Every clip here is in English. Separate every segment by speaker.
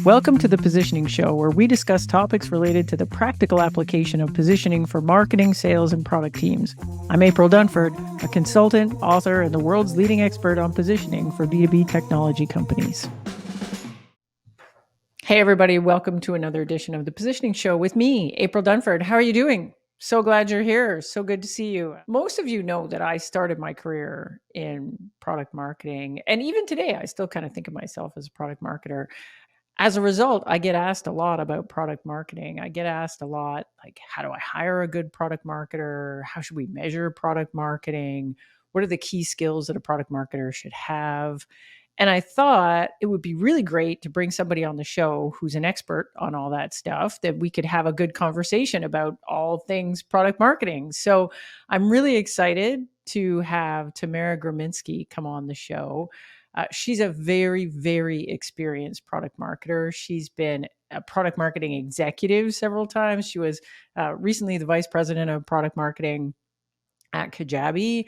Speaker 1: Welcome to the Positioning Show, where we discuss topics related to the practical application of positioning for marketing, sales, and product teams. I'm April Dunford, a consultant, author, and the world's leading expert on positioning for B2B technology companies. Hey, everybody. Welcome to another edition of the Positioning Show with me, April Dunford. How are you doing? So glad you're here. So good to see you. Most of you know that I started my career in product marketing. And even today, I still kind of think of myself as a product marketer. As a result, I get asked a lot about product marketing. I get asked a lot, like, how do I hire a good product marketer? How should we measure product marketing? What are the key skills that a product marketer should have? And I thought it would be really great to bring somebody on the show who's an expert on all that stuff, that we could have a good conversation about all things product marketing. So I'm really excited to have Tamara Grominsky come on the show. She's a very, very experienced product marketer. She's been a product marketing executive several times. She was recently the vice president of product marketing at Kajabi.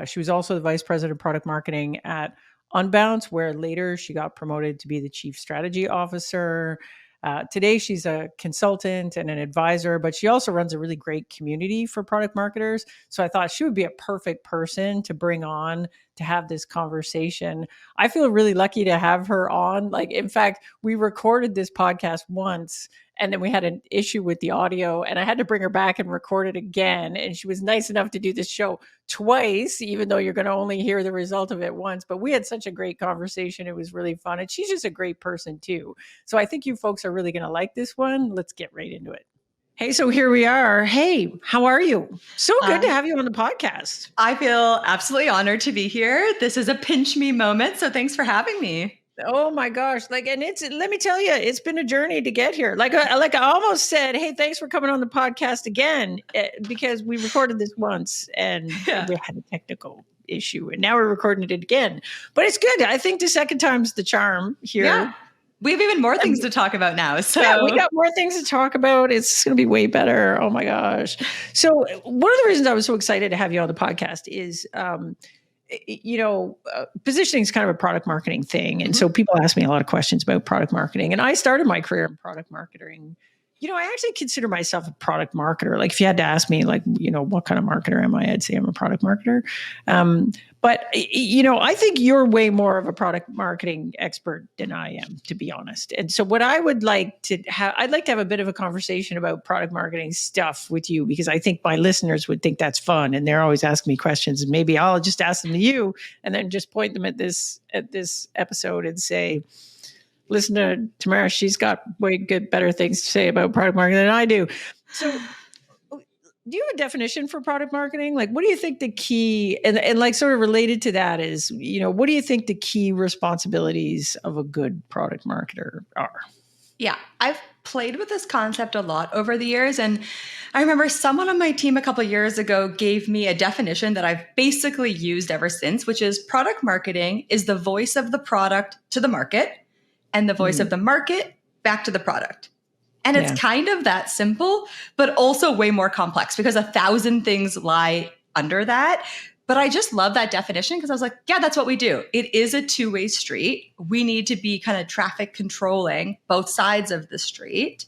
Speaker 1: She was also the vice president of product marketing at Unbounce, where later she got promoted to be the chief strategy officer. Today, she's a consultant and an advisor, but she also runs a really great community for product marketers. So I thought she would be a perfect person to bring on to have this conversation. I feel really lucky to have her on. Like, in fact, we recorded this podcast once, and then we had an issue with the audio, and I had to bring her back and record it again. And she was nice enough to do this show twice, even though you're going to only hear the result of it once. But we had such a great conversation. It was really fun. And she's just a great person too. So I think you folks are really going to like this one. Let's get right into it. Hey, so here we are. Hey, how are you? So good to have you on the podcast.
Speaker 2: I feel absolutely honored to be here. This is a pinch me moment. So thanks for having me.
Speaker 1: Oh my gosh. And let me tell you, it's been a journey to get here. Like I almost said, hey, thanks for coming on the podcast again, because we recorded this once and we had a technical issue, and now we're recording it again, but it's good. I think the second time's the charm here.
Speaker 2: Yeah. We have even more things to talk about now. So
Speaker 1: yeah, we got more things to talk about. It's going to be way better. Oh my gosh. So one of the reasons I was so excited to have you on the podcast is, positioning is kind of a product marketing thing. And so people ask me a lot of questions about product marketing. And I started my career in product marketing. I actually consider myself a product marketer. Like, if you had to ask me, what kind of marketer am I? I'd say I'm a product marketer. But I think you're way more of a product marketing expert than I am, to be honest. And so what I would like to have, I'd like to have a bit of a conversation about product marketing stuff with you, because I think my listeners would think that's fun. And they're always asking me questions, and maybe I'll just ask them to you and then just point them at this episode and say, listen to Tamara, she's got way better things to say about product marketing than I do. So do you have a definition for product marketing? Like, what do you think the key, and like sort of related to that is, what do you think the key responsibilities of a good product marketer are?
Speaker 2: Yeah, I've played with this concept a lot over the years. And I remember someone on my team a couple of years ago gave me a definition that I've basically used ever since, which is product marketing is the voice of the product to the market, and the voice of the market back to the product. And it's kind of that simple, but also way more complex, because 1,000 things lie under that. But I just love that definition, because I was like, yeah, that's what we do. It is a two-way street. We need to be kind of traffic controlling both sides of the street.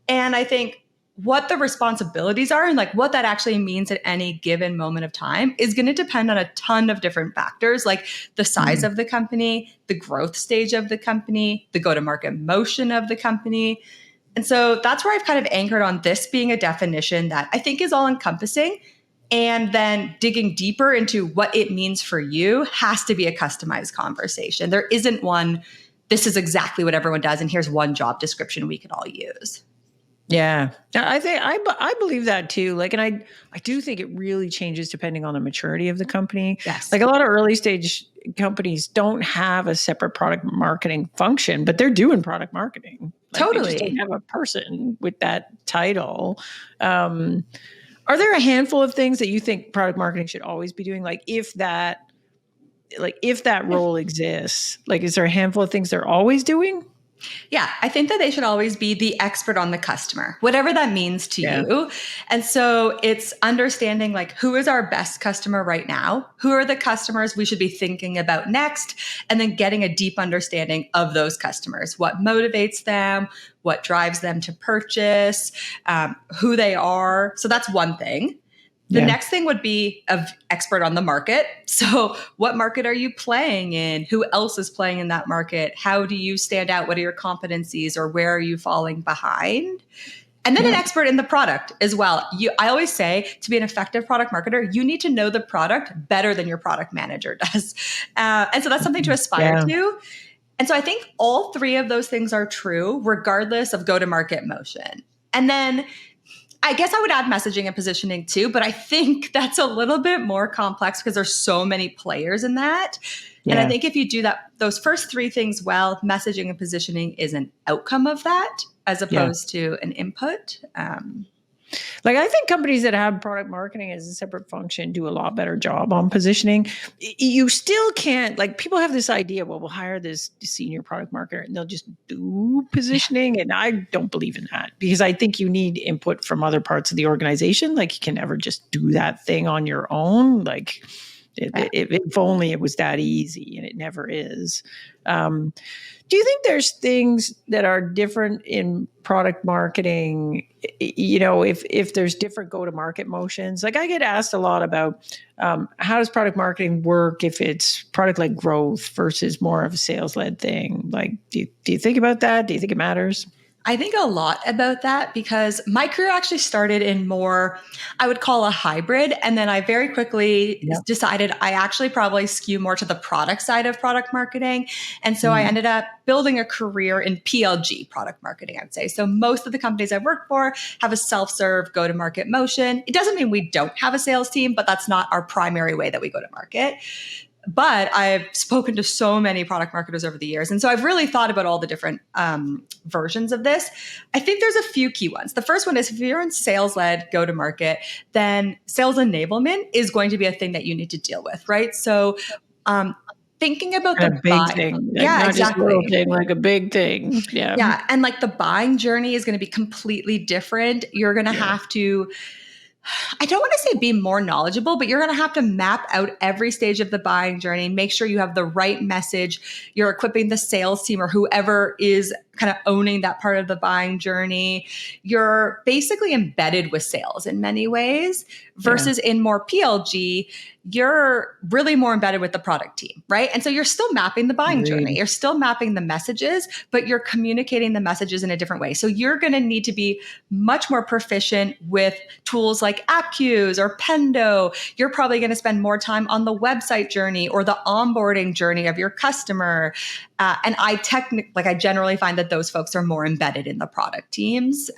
Speaker 2: And I think what the responsibilities are and like what that actually means at any given moment of time is going to depend on a ton of different factors, like the size of the company, the growth stage of the company, the go-to-market motion of the company. And so that's where I've kind of anchored on this being a definition that I think is all encompassing. And then digging deeper into what it means for you has to be a customized conversation. There isn't one, this is exactly what everyone does, and here's one job description we could all use.
Speaker 1: Yeah, I think I believe that too. Like, and I do think it really changes depending on the maturity of the company.
Speaker 2: Yes.
Speaker 1: Like, a lot of early stage companies don't have a separate product marketing function, but they're doing product marketing. Like,
Speaker 2: totally.
Speaker 1: They just don't have a person with that title. Are there a handful of things that you think product marketing should always be doing? Like, if that role exists, like, is there a handful of things they're always doing?
Speaker 2: Yeah, I think that they should always be the expert on the customer, whatever that means to you. And so it's understanding like who is our best customer right now? Who are the customers we should be thinking about next? And then getting a deep understanding of those customers, what motivates them, what drives them to purchase, who they are. So that's one thing. The next thing would be of expert on the market. So what market are you playing in? Who else is playing in that market? How do you stand out? What are your competencies or where are you falling behind? And then an expert in the product as well. I always say to be an effective product marketer, you need to know the product better than your product manager does. And so that's something to aspire to. And so I think all three of those things are true, regardless of go-to-market motion. And then I guess I would add messaging and positioning too, but I think that's a little bit more complex because there's so many players in that. Yeah. And I think if you do those first three things well, messaging and positioning is an outcome of that as opposed to an input.
Speaker 1: Like I think companies that have product marketing as a separate function do a lot better job on positioning. You still can't, like people have this idea, well, we'll hire this senior product marketer and they'll just do positioning. And I don't believe in that because I think you need input from other parts of the organization. Like you can never just do that thing on your own. Like if only it was that easy, and it never is. Do you think there's things that are different in product marketing? You know, if there's different go-to-market motions, like I get asked a lot about how does product marketing work if it's product-led growth versus more of a sales-led thing? Like, do you think about that? Do you think it matters?
Speaker 2: I think a lot about that because my career actually started in more, I would call a hybrid. And then I very quickly decided I actually probably skew more to the product side of product marketing. And so I ended up building a career in PLG, product marketing, I'd say. So most of the companies I've worked for have a self-serve go-to-market motion. It doesn't mean we don't have a sales team, but that's not our primary way that we go to market. But I've spoken to so many product marketers over the years. And so I've really thought about all the different versions of this. I think there's a few key ones. The first one is if you're in sales-led go-to-market, then sales enablement is going to be a thing that you need to deal with, right? So thinking about the
Speaker 1: big thing. Like not exactly. Just a little thing, like a big thing.
Speaker 2: Yeah. And like the buying journey is going to be completely different. You're going to have to, I don't want to say be more knowledgeable, but you're going to have to map out every stage of the buying journey, make sure you have the right message. You're equipping the sales team or whoever is kind of owning that part of the buying journey. You're basically embedded with sales in many ways versus in more PLG, you're really more embedded with the product team, right? And so you're still mapping the buying journey. You're still mapping the messages, but you're communicating the messages in a different way. So you're going to need to be much more proficient with tools like AppQues or Pendo. You're probably going to spend more time on the website journey or the onboarding journey of your customer. And I generally find that those folks are more embedded in the product teams.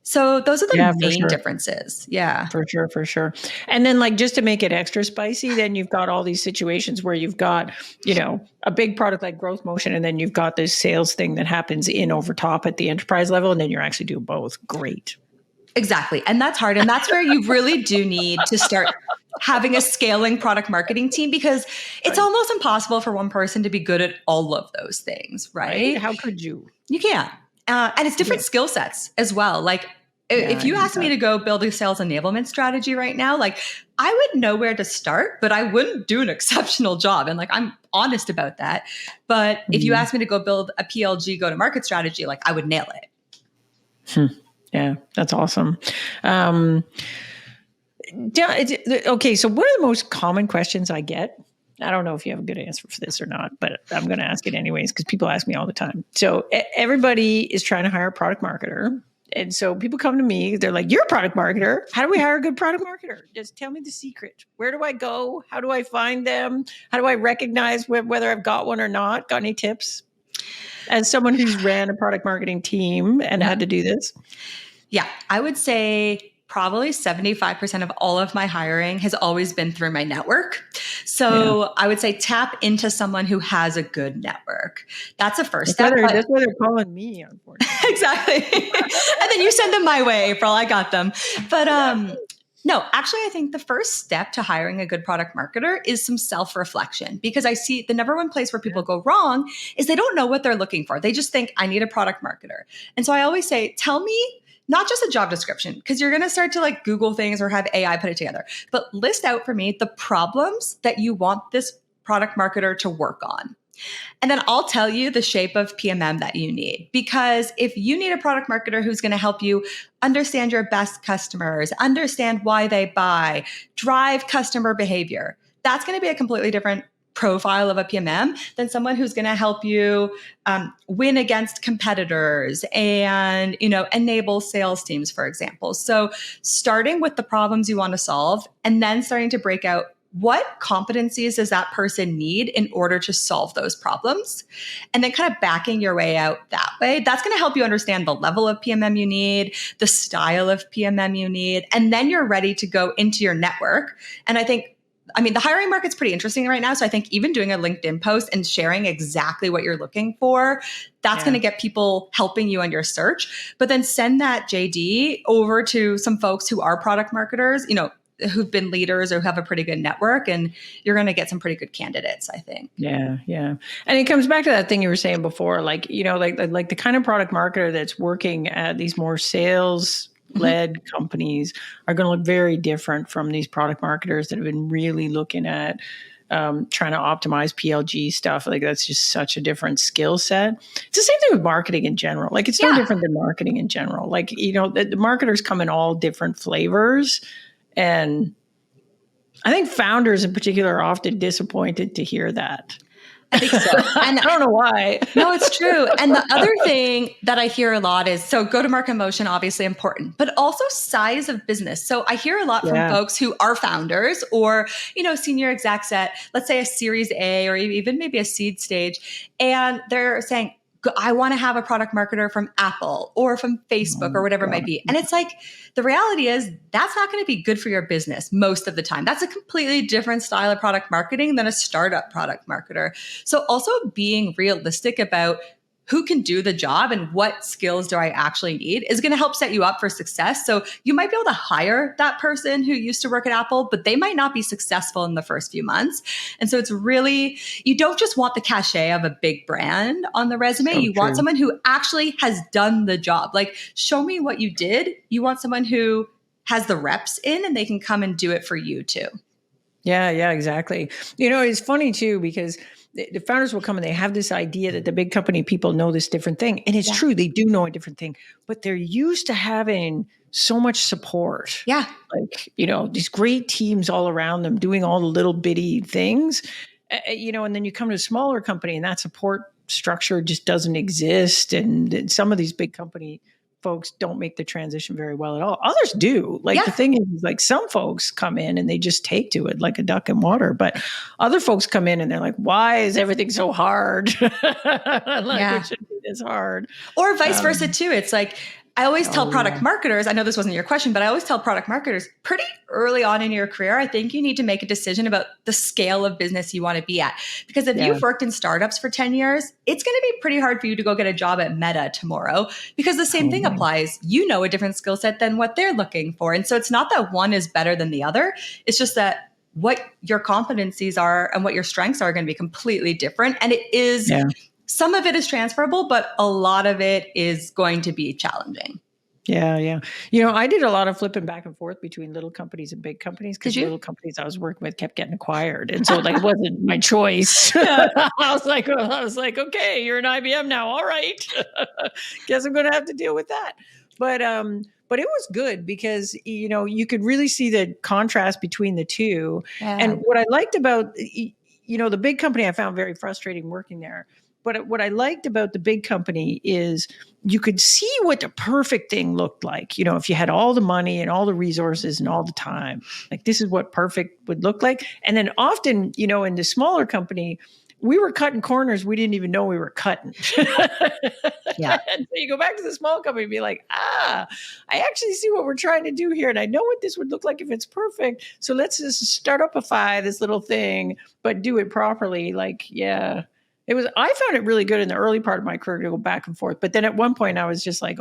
Speaker 2: So those are the main differences. Yeah.
Speaker 1: For sure. And then like, just to make it extra spicy, then you've got all these situations where you've got, you know, a big product like growth motion, and then you've got this sales thing that happens in over top at the enterprise level. And then you're actually doing both. Great.
Speaker 2: Exactly. And that's hard. And that's where you really do need to start having a scaling product marketing team because it's almost impossible for one person to be good at all of those things, right?
Speaker 1: How could you?
Speaker 2: You can't. And it's different skill sets as well. Like if you asked me to go build a sales enablement strategy right now, like I would know where to start, but I wouldn't do an exceptional job. And like, I'm honest about that. But if you asked me to go build a PLG go-to-market strategy, like I would nail it.
Speaker 1: Yeah, that's awesome. Okay, so what are the most common questions I get? I don't know if you have a good answer for this or not, but I'm going to ask it anyways because people ask me all the time. So everybody is trying to hire a product marketer. And so people come to me, they're like, you're a product marketer. How do we hire a good product marketer? Just tell me the secret. Where do I go? How do I find them? How do I recognize whether I've got one or not? Got any tips? As someone who's ran a product marketing team and had to do this?
Speaker 2: Yeah, I would say probably 75% of all of my hiring has always been through my network. So I would say tap into someone who has a good network. That's a first step.
Speaker 1: That's why they're calling me, unfortunately.
Speaker 2: Exactly. And then you send them my way, April. I got them. But No, actually, I think the first step to hiring a good product marketer is some self-reflection, because I see the number one place where people go wrong is they don't know what they're looking for. They just think, I need a product marketer. And so I always say, tell me not just a job description, because you're going to start to like Google things or have AI put it together, but list out for me the problems that you want this product marketer to work on. And then I'll tell you the shape of PMM that you need. Because if you need a product marketer who's going to help you understand your best customers, understand why they buy, drive customer behavior, that's going to be a completely different profile of a PMM than someone who's going to help you win against competitors and, enable sales teams, for example. So starting with the problems you want to solve and then starting to break out what competencies does that person need in order to solve those problems? And then kind of backing your way out that way. That's going to help you understand the level of PMM you need, the style of PMM you need, and then you're ready to go into your network. And the hiring market's pretty interesting right now. So I think even doing a LinkedIn post and sharing exactly what you're looking for, that's going to get people helping you on your search. But then send that JD over to some folks who are product marketers, who've been leaders or who have a pretty good network, and you're going to get some pretty good candidates, I think.
Speaker 1: Yeah. Yeah. And it comes back to that thing you were saying before, like the kind of product marketer that's working at these more sales led companies are going to look very different from these product marketers that have been really looking at trying to optimize PLG stuff. Like that's just such a different skill set. It's the same thing with marketing in general. Like it's no different than marketing in general. Like, the marketers come in all different flavors. And I think founders in particular are often disappointed to hear that.
Speaker 2: I think so.
Speaker 1: And I don't know why.
Speaker 2: No, it's true. And the other thing that I hear a lot is, so go-to-market motion, obviously important, but also size of business. So I hear a lot from folks who are founders or, senior execs at, let's say, a Series A or even maybe a seed stage. And they're saying, I want to have a product marketer from Apple or from Facebook or whatever it might be. And it's like, the reality is that's not going to be good for your business most of the time. That's a completely different style of product marketing than a startup product marketer. So also being realistic about who can do the job and what skills do I actually need is going to help set you up for success. So you might be able to hire that person who used to work at Apple, but they might not be successful in the first few months. And so it's really, you don't just want the cachet of a big brand on the resume. You want someone who actually has done the job. Like, show me what you did. You want someone who has the reps in and they can come and do it for you too.
Speaker 1: Yeah, exactly. It's funny too, because the founders will come and they have this idea that the big company people know this different thing. And it's true, they do know a different thing, but they're used to having so much support.
Speaker 2: Yeah.
Speaker 1: Like, these great teams all around them doing all the little bitty things, and then you come to a smaller company and that support structure just doesn't exist. And some of these big company folks don't make the transition very well at all. Others do. Like the thing is, like some folks come in and they just take to it like a duck in water, but other folks come in and they're like, why is everything so hard? It shouldn't be this hard.
Speaker 2: Or vice versa too. It's like, I always tell product marketers, I know this wasn't your question, but I always tell product marketers pretty early on in your career, I think you need to make a decision about the scale of business you want to be at. Because if you've worked in startups for 10 years, it's going to be pretty hard for you to go get a job at Meta tomorrow, because the same thing applies. A different skill set than what they're looking for. And so it's not that one is better than the other. It's just that what your competencies are and what your strengths are going to be completely different. And it is... Some of it is transferable, but a lot of it is going to be challenging.
Speaker 1: Yeah. I did a lot of flipping back and forth between little companies and big companies, because little companies I was working with kept getting acquired. And so it wasn't my choice. I was like, okay, you're an IBM now. All right. Guess I'm going to have to deal with that. But it was good because, you could really see the contrast between the two. Yeah. And what I liked about, the big company, I found very frustrating working there. But what I liked about the big company is you could see what the perfect thing looked like. If you had all the money and all the resources and all the time, like this is what perfect would look like. And then often, in the smaller company, we were cutting corners we didn't even know we were cutting. Yeah. And so you go back to the small company and be like, I actually see what we're trying to do here. And I know what this would look like if it's perfect. So let's just startupify this little thing, but do it properly. I found it really good in the early part of my career to go back and forth. But then at one point I was just like,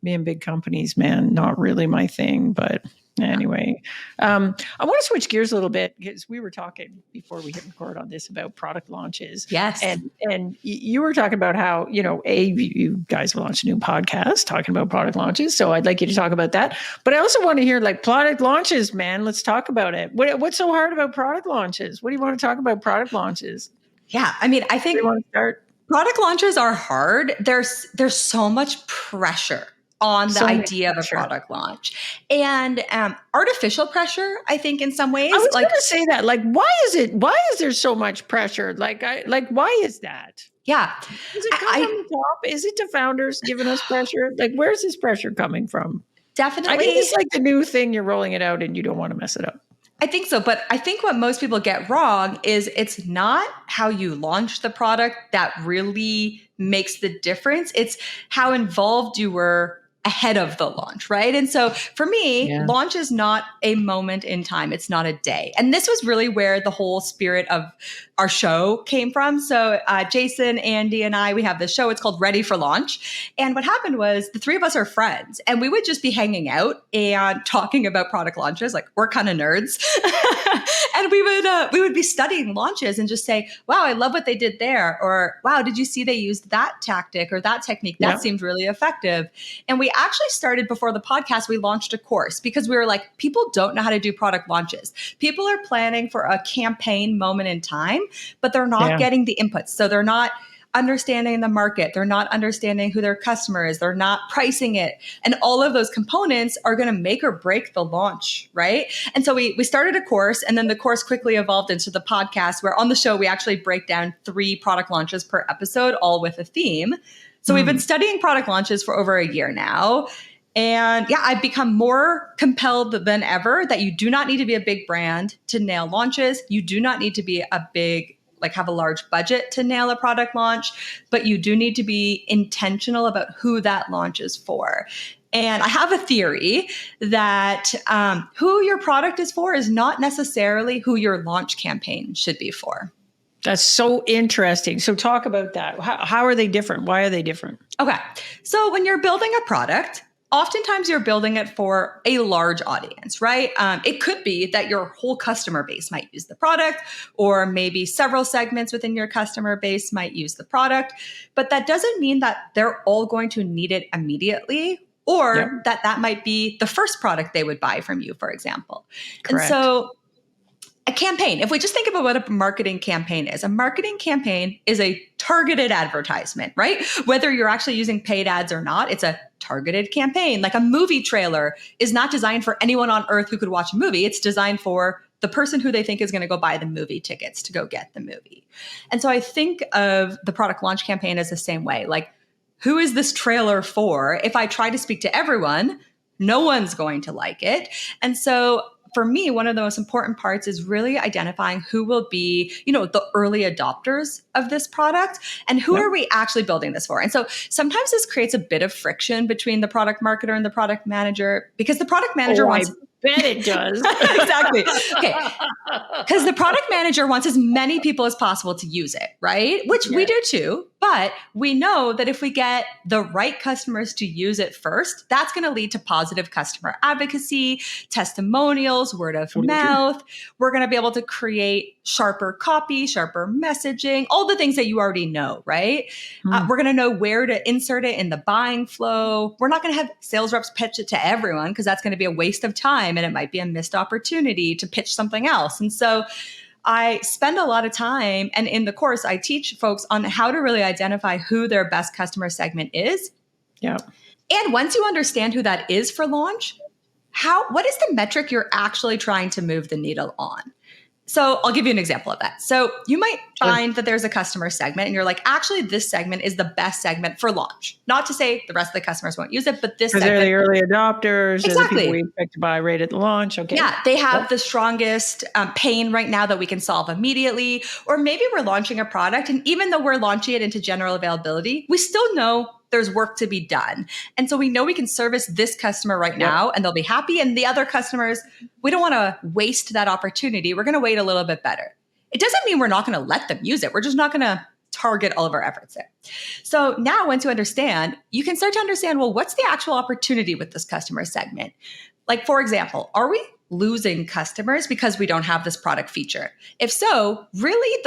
Speaker 1: me and big companies, man, not really my thing. But Anyway, I want to switch gears a little bit because we were talking before we hit record on this about product launches.
Speaker 2: Yes.
Speaker 1: And you were talking about how, you guys launched a new podcast talking about product launches. So I'd like you to talk about that. But I also want to hear product launches, man. Let's talk about it. What's so hard about product launches? What do you want to talk about product launches?
Speaker 2: Yeah. I mean, I think
Speaker 1: you want to start?
Speaker 2: Product launches are hard. There's so much pressure on the idea of a product launch, and artificial pressure, I think, in some ways.
Speaker 1: I was going to say that. Why is there so much pressure? Why is that?
Speaker 2: Yeah.
Speaker 1: Does it come from the top? Is it the founders giving us pressure? Where's this pressure coming from?
Speaker 2: Definitely.
Speaker 1: I think it's the new thing. You're rolling it out and you don't want to mess it up.
Speaker 2: I think so. But I think what most people get wrong is it's not how you launch the product that really makes the difference. It's how involved you were ahead of the launch, right? And so for me, launch is not a moment in time. It's not a day. And this was really where the whole spirit of our show came from. So Jason, Andy, and I, we have this show. It's called Ready for Launch. And what happened was the three of us are friends, and we would just be hanging out and talking about product launches. We're kind of nerds. And we would be studying launches and just say, wow, I love what they did there. Or, wow, did you see they used that tactic or that technique? That seemed really effective. And we actually started before the podcast, we launched a course because we were like, people don't know how to do product launches. People are planning for a campaign moment in time, but they're not getting the inputs. So they're not understanding the market. They're not understanding who their customer is. They're not pricing it. And all of those components are going to make or break the launch, right? And so we started a course, and then the course quickly evolved into the podcast, where on the show, we actually break down 3 product launches per episode, all with a theme. So we've been studying product launches for over a year now. And I've become more compelled than ever that you do not need to be a big brand to nail launches. You do not need to be a big, have a large budget to nail a product launch, but you do need to be intentional about who that launch is for. And I have a theory that who your product is for is not necessarily who your launch campaign should be for.
Speaker 1: That's so interesting. So talk about that. How are they different? Why are they different?
Speaker 2: Okay. So when you're building a product, oftentimes you're building it for a large audience, right? It could be that your whole customer base might use the product, or maybe several segments within your customer base might use the product. But that doesn't mean that they're all going to need it immediately, or that might be the first product they would buy from you, for example.
Speaker 1: Correct.
Speaker 2: And so a campaign, if we just think about what a marketing campaign is, a marketing campaign is a targeted advertisement, right? Whether you're actually using paid ads or not, it's a targeted campaign. Like a movie trailer is not designed for anyone on earth who could watch a movie. It's designed for the person who they think is going to go buy the movie tickets to go get the movie. And so I think of the product launch campaign as the same way. Who is this trailer for? If I try to speak to everyone, no one's going to like it. And so for me, one of the most important parts is really identifying who will be, the early adopters of this product, and who are we actually building this for? And so sometimes this creates a bit of friction between the product marketer and the product manager, because the product manager wants...
Speaker 1: I bet it does.
Speaker 2: Exactly. Okay. Because the product manager wants as many people as possible to use it, right? Which we do too. But we know that if we get the right customers to use it first, that's going to lead to positive customer advocacy, testimonials, word of mouth. We're going to be able to create sharper copy, sharper messaging, all the things that you already know, right? We're going to know where to insert it in the buying flow. We're not going to have sales reps pitch it to everyone, because that's going to be a waste of time, and it might be a missed opportunity to pitch something else. And so I spend a lot of time, and in the course, I teach folks on how to really identify who their best customer segment is.
Speaker 1: Yeah.
Speaker 2: And once you understand who that is for launch, what is the metric you're actually trying to move the needle on? So I'll give you an example of that. So you might find that there's a customer segment and you're like, actually, this segment is the best segment for launch. Not to say the rest of the customers won't use it, but this segment.
Speaker 1: They're the early adopters.
Speaker 2: Exactly.
Speaker 1: They're the people we expect to buy right at the launch. Okay.
Speaker 2: Yeah, they have the strongest pain right now that we can solve immediately. Or maybe we're launching a product, and even though we're launching it into general availability, we still know there's work to be done. And so we know we can service this customer right now and they'll be happy. And the other customers, we don't want to waste that opportunity. We're going to wait a little bit better. It doesn't mean we're not going to let them use it. We're just not going to target all of our efforts there. So now once you understand, you can start to understand, well, what's the actual opportunity with this customer segment? Like, for example, are we losing customers because we don't have this product feature? If so, really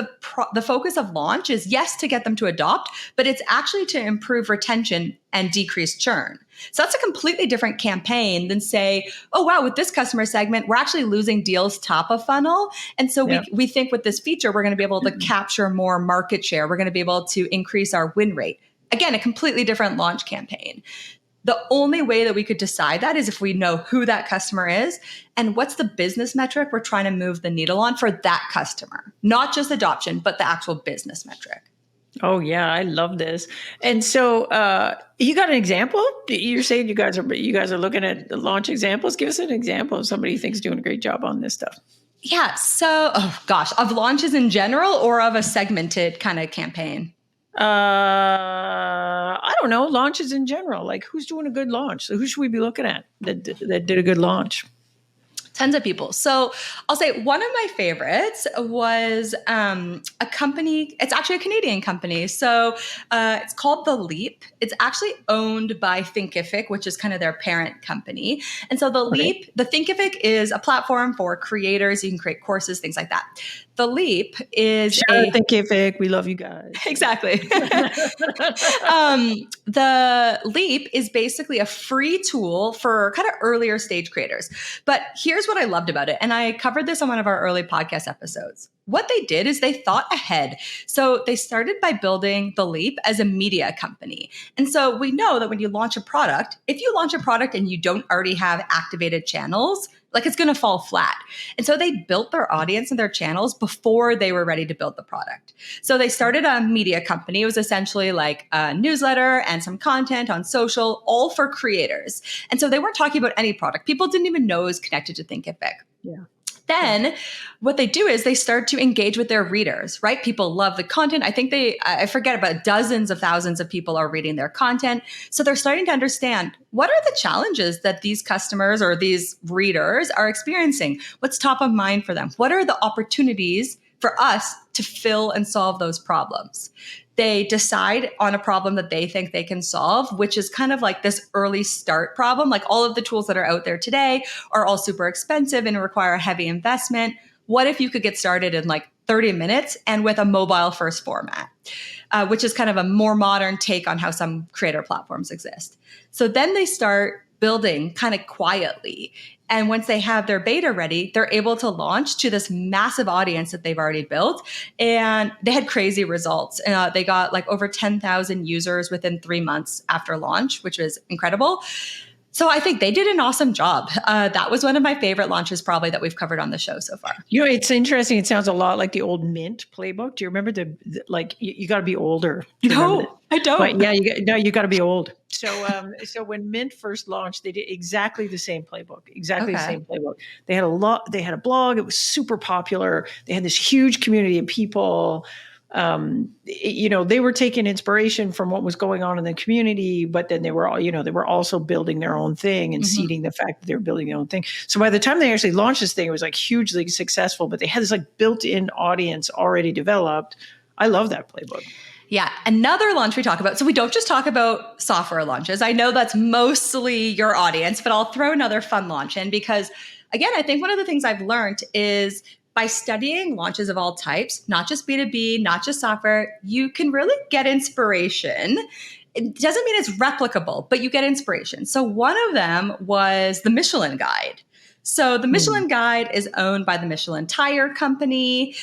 Speaker 2: the focus of launch is, yes, to get them to adopt, but it's actually to improve retention and decrease churn. So that's a completely different campaign than say, oh, wow, with this customer segment, we're actually losing deals top of funnel. And so we think with this feature, we're going to be able to capture more market share. We're going to be able to increase our win rate. Again, a completely different launch campaign. The only way that we could decide that is if we know who that customer is and what's the business metric we're trying to move the needle on for that customer, not just adoption, but the actual business metric.
Speaker 1: Oh yeah, I love this. And so, you got an example? You're saying you guys are looking at the launch examples. Give us an example of somebody you think is doing a great job on this stuff.
Speaker 2: Yeah. So, of launches in general or of a segmented kind of campaign?
Speaker 1: I don't know, launches in general. Like, who's doing a good launch? So who should we be looking at that did a good launch?
Speaker 2: Tons of people. So I'll say one of my favorites was a company. It's actually a Canadian company. So it's called The Leap. It's actually owned by Thinkific, which is kind of their parent company. And so the Thinkific is a platform for creators. You can create courses, things like that. The Leap is
Speaker 1: Shout out Thinkific. We love you guys.
Speaker 2: Exactly. The Leap is basically a free tool for kind of earlier stage creators. But here's what I loved about it. And I covered this on one of our early podcast episodes. What they did is they thought ahead. So they started by building The Leap as a media company. And so we know that when you launch a product, if you launch a product and you don't already have activated channels, like it's going to fall flat. And so they built their audience and their channels before they were ready to build the product. So they started a media company. It was essentially like a newsletter and some content on social, all for creators. And so they weren't talking about any product. People didn't even know it was connected to Thinkific.
Speaker 1: Yeah.
Speaker 2: Then what they do is they start to engage with their readers, right? People love the content. I think I forget, about dozens of thousands of people are reading their content. So they're starting to understand, what are the challenges that these customers or these readers are experiencing? What's top of mind for them? What are the opportunities for us to fill and solve those problems? They decide on a problem that they think they can solve, which is kind of like this early start problem. Like, all of the tools that are out there today are all super expensive and require a heavy investment. What if you could get started in like 30 minutes and with a mobile first format, which is kind of a more modern take on how some creator platforms exist. So then they start building kind of quietly. And once they have their beta ready, they're able to launch to this massive audience that they've already built. And they had crazy results. They got like over 10,000 users within 3 months after launch, which was incredible. So I think they did an awesome job. That was one of my favorite launches probably that we've covered on the show so far.
Speaker 1: You know, it's interesting. It sounds a lot like the old Mint playbook. Do you remember you got to be older?
Speaker 2: No, I don't.
Speaker 1: But yeah, you got to be old. So when Mint first launched, they did exactly the same playbook. The same playbook. They had a blog. It was super popular. They had this huge community of people. They were taking inspiration from what was going on in the community, but then they were also building their own thing and seeding the fact that they were building their own thing. So by the time they actually launched this thing, it was like hugely successful, but they had this like built-in audience already developed. I love that playbook.
Speaker 2: Yeah. Another launch we talk about. So we don't just talk about software launches. I know that's mostly your audience, but I'll throw another fun launch in because, again, I think one of the things I've learned is by studying launches of all types, not just B2B, not just software, you can really get inspiration. It doesn't mean it's replicable, but you get inspiration. So one of them was the Michelin Guide. So the Michelin Guide is owned by the Michelin Tire Company,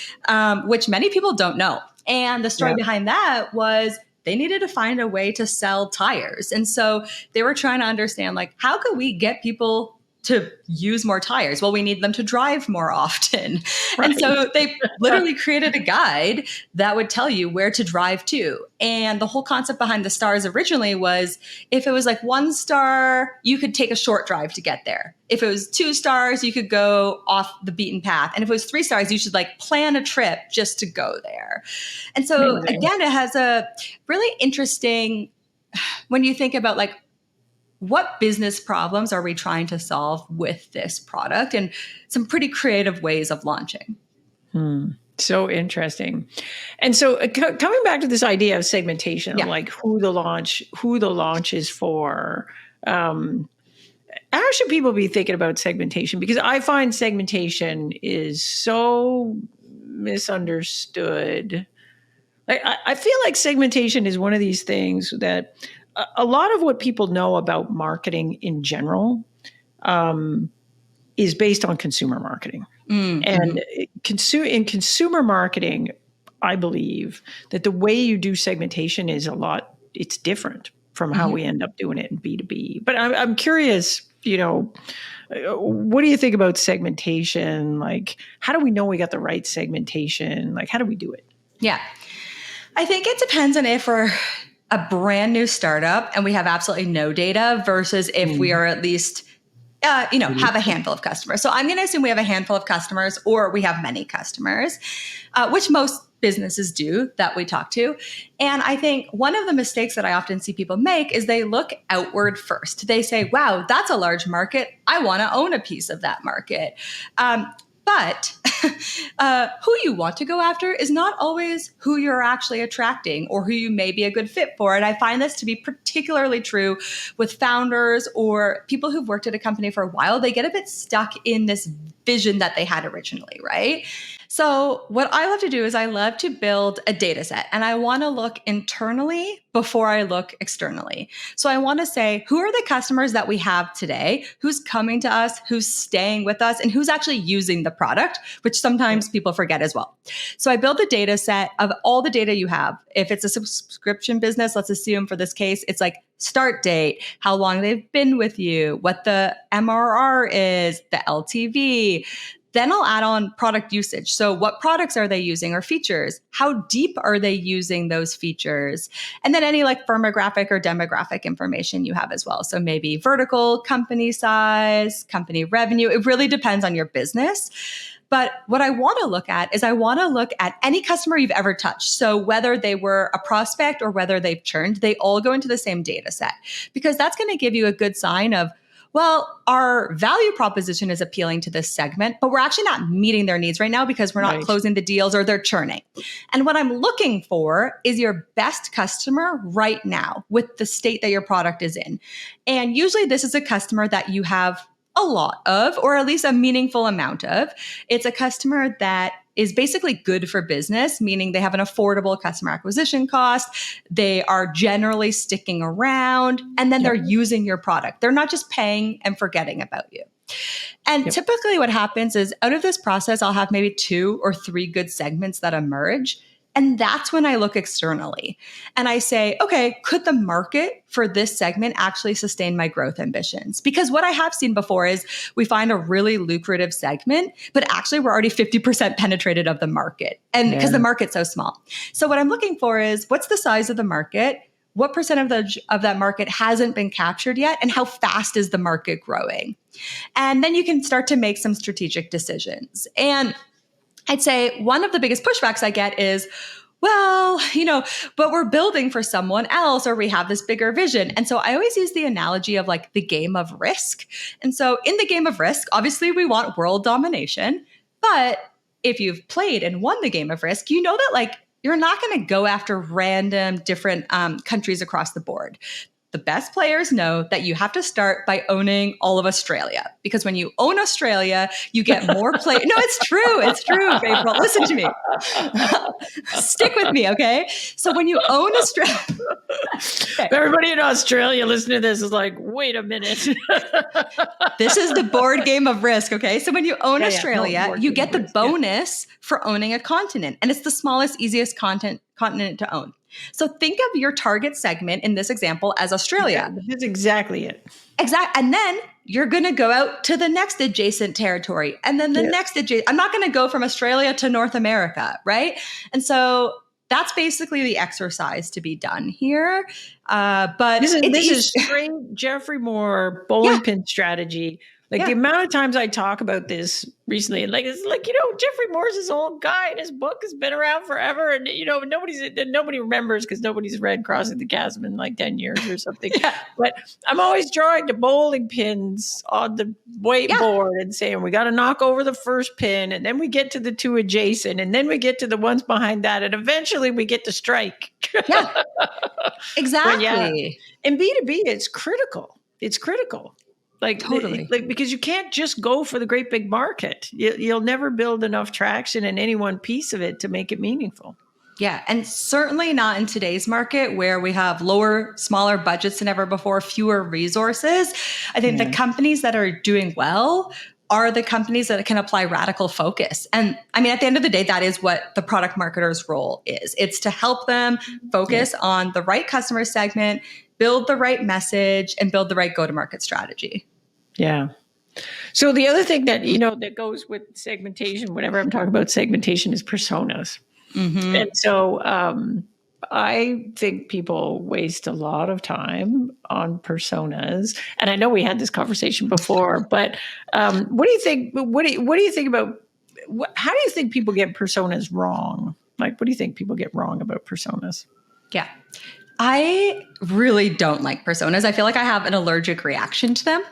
Speaker 2: which many people don't know. And the story behind that was they needed to find a way to sell tires. And so they were trying to understand, like, how could we get people to use more tires? Well, we need them to drive more often. Right. And so they literally created a guide that would tell you where to drive to. And the whole concept behind the stars originally was if it was like 1 star, you could take a short drive to get there. If it was 2 stars, you could go off the beaten path. And if it was 3 stars, you should like plan a trip just to go there. And so again, it has a really interesting, when you think about like, what business problems are we trying to solve with this product, and some pretty creative ways of launching.
Speaker 1: So interesting. And so coming back to this idea of segmentation, like who the launch is for, how should people be thinking about segmentation? Because I find segmentation is so misunderstood. I feel like segmentation is one of these things that a lot of what people know about marketing in general is based on consumer marketing.
Speaker 2: Mm-hmm.
Speaker 1: And in consumer marketing, I believe that the way you do segmentation is it's different from how we end up doing it in B2B. But I'm curious, what do you think about segmentation? Like, how do we know we got the right segmentation? Like, how do we do it?
Speaker 2: Yeah. I think it depends on if we're a brand new startup and we have absolutely no data versus if we are at least, have a handful of customers. So I'm going to assume we have a handful of customers or we have many customers, which most businesses do that we talk to. And I think one of the mistakes that I often see people make is they look outward first. They say, wow, that's a large market. I want to own a piece of that market. But who you want to go after is not always who you're actually attracting or who you may be a good fit for. And I find this to be particularly true with founders or people who've worked at a company for a while. They get a bit stuck in this vision that they had originally, right? So what I love to do is I love to build a data set and I want to look internally before I look externally. So I want to say, who are the customers that we have today? Who's coming to us? Who's staying with us? And who's actually using the product, which sometimes people forget as well. So I build a data set of all the data you have. If it's a subscription business, let's assume for this case, it's like start date, how long they've been with you, what the MRR is, the LTV. Then I'll add on product usage. So what products are they using or features? How deep are they using those features? And then any like firmographic or demographic information you have as well. So maybe vertical, company size, company revenue. It really depends on your business. But what I want to look at is I want to look at any customer you've ever touched. So whether they were a prospect or whether they've churned, they all go into the same data set because that's going to give you a good sign of, well, our value proposition is appealing to this segment, but we're actually not meeting their needs right now because we're not closing the deals or they're churning. And what I'm looking for is your best customer right now with the state that your product is in. And usually this is a customer that you have a lot of, or at least a meaningful amount of. It's a customer that is basically good for business, meaning they have an affordable customer acquisition cost. They are generally sticking around, and then they're using your product. They're not just paying and forgetting about you. And typically what happens is out of this process, I'll have maybe 2 or 3 good segments that emerge. And that's when I look externally and I say, okay, could the market for this segment actually sustain my growth ambitions? Because what I have seen before is we find a really lucrative segment, but actually we're already 50% penetrated of the market. And because the market's so small. So what I'm looking for is what's the size of the market? What percent of that market hasn't been captured yet? And how fast is the market growing? And then you can start to make some strategic decisions. And I'd say one of the biggest pushbacks I get is, well, but we're building for someone else or we have this bigger vision. And so I always use the analogy of like the game of Risk. And so in the game of Risk, obviously we want world domination. But if you've played and won the game of Risk, you know that like you're not going to go after random different countries across the board. The best players know that you have to start by owning all of Australia, because when you own Australia, you get more play. No, it's true. It's true, April. Listen to me. Stick with me, okay? So when you own Australia... Okay.
Speaker 1: Everybody in Australia listening to this is like, wait a minute.
Speaker 2: This is the board game of Risk, okay? So when you own Australia, you get the bonus for owning a continent. And it's the smallest, easiest continent to own. So think of your target segment in this example as Australia.
Speaker 1: That's exactly it.
Speaker 2: Exactly. And then you're going to go out to the next adjacent territory and then the next adjacent. I'm not going to go from Australia to North America, right? And so that's basically the exercise to be done here. But
Speaker 1: this is straight Jeffrey Moore bowling pin strategy. Like the amount of times I talk about this recently, and like it's like, Jeffrey Moore's this old guy and his book has been around forever, and nobody remembers because nobody's read Crossing the Chasm in like 10 years or something. But I'm always drawing the bowling pins on the whiteboard and saying we got to knock over the first pin, and then we get to the 2 adjacent, and then we get to the ones behind that, and eventually we get to strike.
Speaker 2: Exactly.
Speaker 1: In B2B, it's critical. It's critical.
Speaker 2: Totally.
Speaker 1: Because you can't just go for the great big market. You'll never build enough traction in any one piece of it to make it meaningful.
Speaker 2: Yeah. And certainly not in today's market where we have smaller budgets than ever before, fewer resources. I think the companies that are doing well are the companies that can apply radical focus. And I mean, at the end of the day, that is what the product marketer's role is. It's to help them focus on the right customer segment, build the right message, and build the right go-to-market strategy.
Speaker 1: Yeah. So the other thing that, that goes with segmentation, whenever I'm talking about segmentation, is personas. Mm-hmm. And so I think people waste a lot of time on personas. And I know we had this conversation before, but what do you think? What do you think about? How do you think people get personas wrong? Like, what do you think people get wrong about personas?
Speaker 2: Yeah. I really don't like personas. I feel like I have an allergic reaction to them.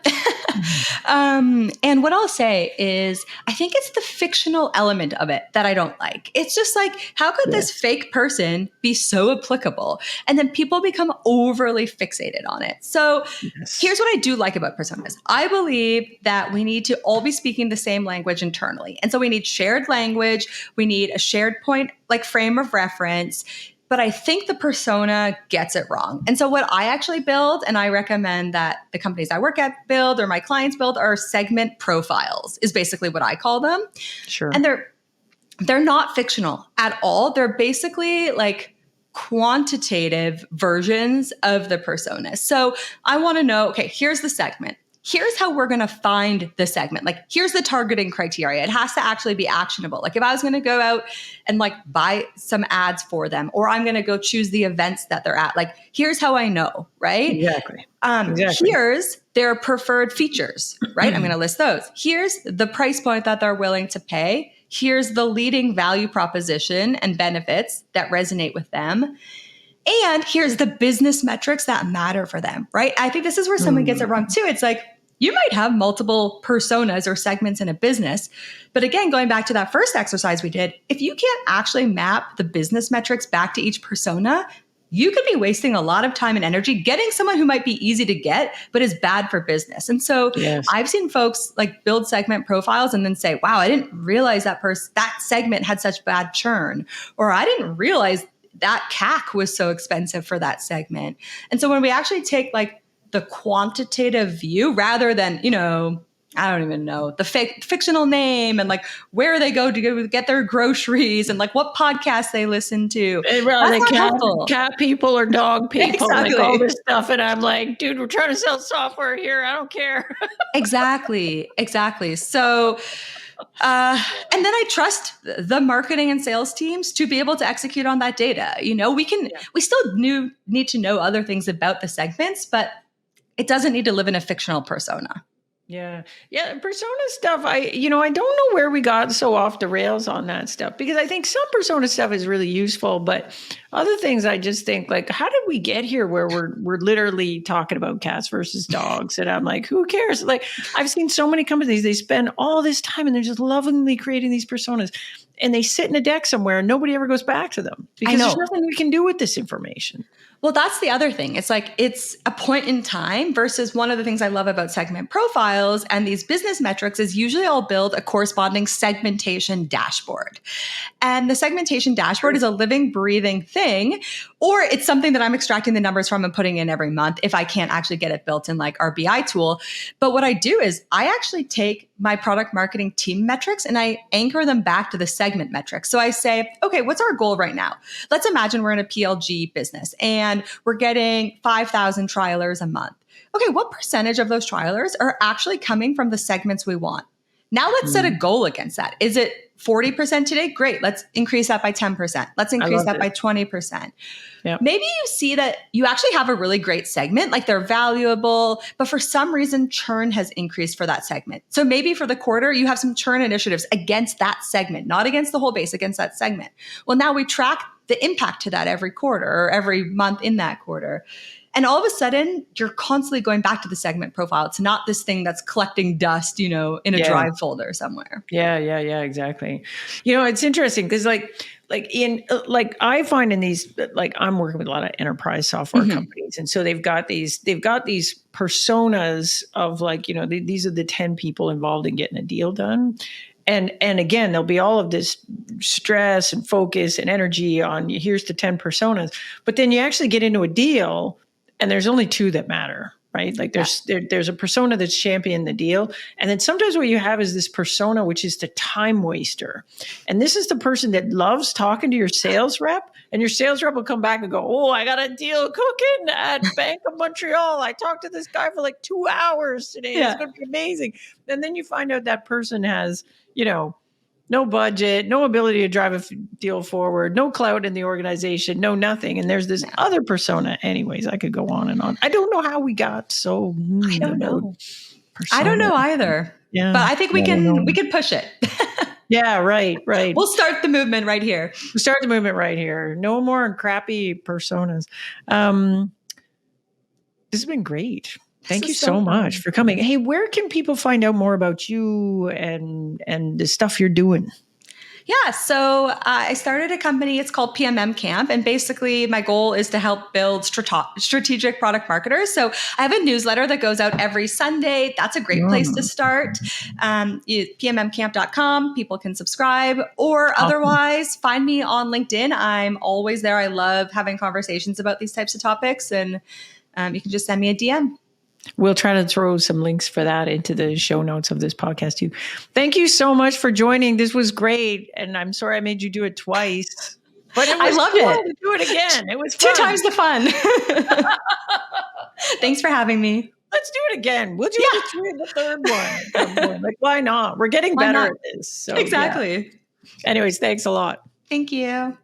Speaker 2: And what I'll say is, I think it's the fictional element of it that I don't like. It's just like, how could this fake person be so applicable? And then people become overly fixated on it. So here's what I do like about personas. I believe that we need to all be speaking the same language internally. And so we need shared language. We need a shared point, like frame of reference. But I think the persona gets it wrong. And so what I actually build, and I recommend that the companies I work at build or my clients build, are segment profiles, is basically what I call them.
Speaker 1: Sure.
Speaker 2: And they're not fictional at all. They're basically like quantitative versions of the persona. So I want to know, okay, here's the segment. Here's how we're going to find the segment. Like, here's the targeting criteria. It has to actually be actionable. Like, if I was going to go out and like buy some ads for them, or I'm going to go choose the events that they're at, like, here's how I know, right?
Speaker 1: Exactly.
Speaker 2: Here's their preferred features, right? I'm going to list those. Here's the price point that they're willing to pay. Here's the leading value proposition and benefits that resonate with them. And here's the business metrics that matter for them, right? I think this is where someone gets it wrong too. It's like, you might have multiple personas or segments in a business. But again, going back to that first exercise we did, if you can't actually map the business metrics back to each persona, you could be wasting a lot of time and energy getting someone who might be easy to get, but is bad for business. And so I've seen folks like build segment profiles and then say, wow, I didn't realize that segment had such bad churn, or I didn't realize that CAC was so expensive for that segment. And so when we actually take like the quantitative view rather than, I don't even know, the fictional name and like where they go to get their groceries and like what podcasts they listen to.
Speaker 1: That's not cat people or dog people,
Speaker 2: exactly.
Speaker 1: Like all this stuff. And I'm like, dude, we're trying to sell software here. I don't care.
Speaker 2: Exactly. So and then I trust the marketing and sales teams to be able to execute on that data. We still need to know other things about the segments, but it doesn't need to live in a fictional persona.
Speaker 1: Yeah. Persona stuff. I don't know where we got so off the rails on that stuff, because I think some persona stuff is really useful, but other things I just think like, how did we get here where we're literally talking about cats versus dogs? And I'm like, who cares? Like, I've seen so many companies, they spend all this time and they're just lovingly creating these personas, and they sit in a deck somewhere and nobody ever goes back to them because there's nothing we can do with this information.
Speaker 2: Well, that's the other thing. It's like, it's a point in time versus one of the things I love about segment profiles and these business metrics is usually I'll build a corresponding segmentation dashboard. And the segmentation dashboard is a living, breathing thing, or it's something that I'm extracting the numbers from and putting in every month if I can't actually get it built in like our BI tool. But what I do is I actually take my product marketing team metrics and I anchor them back to the segment metrics. So I say, okay, what's our goal right now? Let's imagine we're in a PLG business and we're getting 5,000 trialers a month. Okay, what percentage of those trialers are actually coming from the segments we want? Now let's set a goal against that. Is it 40% today? Great. Let's increase that by 10%. Let's increase that by 20%. Yep. Maybe you see that you actually have a really great segment, like they're valuable, but for some reason, churn has increased for that segment. So maybe for the quarter, you have some churn initiatives against that segment, not against the whole base, against that segment. Well, now we track the impact to that every quarter or every month in that quarter. And all of a sudden, you're constantly going back to the segment profile. It's not this thing that's collecting dust, in a drive folder somewhere.
Speaker 1: Yeah, exactly. It's interesting because like I find in these, like I'm working with a lot of enterprise software companies, and so they've got these personas of like, these are the 10 people involved in getting a deal done. And again, there'll be all of this stress and focus and energy on here's the 10 personas, but then you actually get into a deal and there's only 2 that matter. Right? Like there's a persona that's championing the deal. And then sometimes what you have is this persona, which is the time waster. And this is the person that loves talking to your sales rep, and your sales rep will come back and go, oh, I got a deal cooking at Bank of Montreal. I talked to this guy for like 2 hours today. It's going to be amazing. And then you find out that person has, no budget, no ability to drive a deal forward, no clout in the organization, no nothing. And there's this other persona. Anyways, I could go on and on. I don't know how we got so.
Speaker 2: I don't know. I don't know either. Yeah, but I think we can push it.
Speaker 1: Yeah, right.
Speaker 2: We'll start the movement right here.
Speaker 1: No more crappy personas. This has been great. Thank you so much for coming. Hey, where can people find out more about you and the stuff you're doing?
Speaker 2: Yeah, so I started a company. It's called PMM Camp. And basically, my goal is to help build strategic product marketers. So I have a newsletter that goes out every Sunday. That's a great place to start. PMMcamp.com. People can subscribe. Or otherwise, find me on LinkedIn. I'm always there. I love having conversations about these types of topics. And you can just send me a DM.
Speaker 1: We'll try to throw some links for that into the show notes of this podcast too. Thank you so much for joining. This was great. And I'm sorry I made you do it twice. But I loved it. To do it again. It was fun.
Speaker 2: 2 times the fun. Thanks for having me.
Speaker 1: Let's do it again. We'll do the third one. Like, why not? We're getting better at this. So,
Speaker 2: exactly.
Speaker 1: Yeah. Anyways, thanks a lot.
Speaker 2: Thank you.